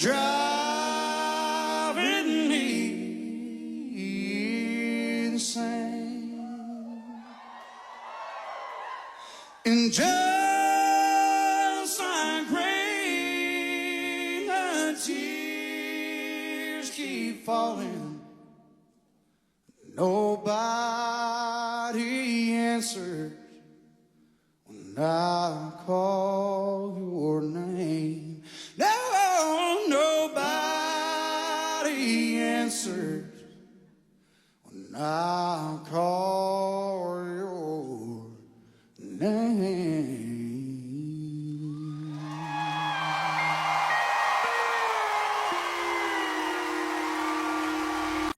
driving me insane. And just like rain, the tears keep falling. Nobody answers when I call your name. No, nobody answers when I call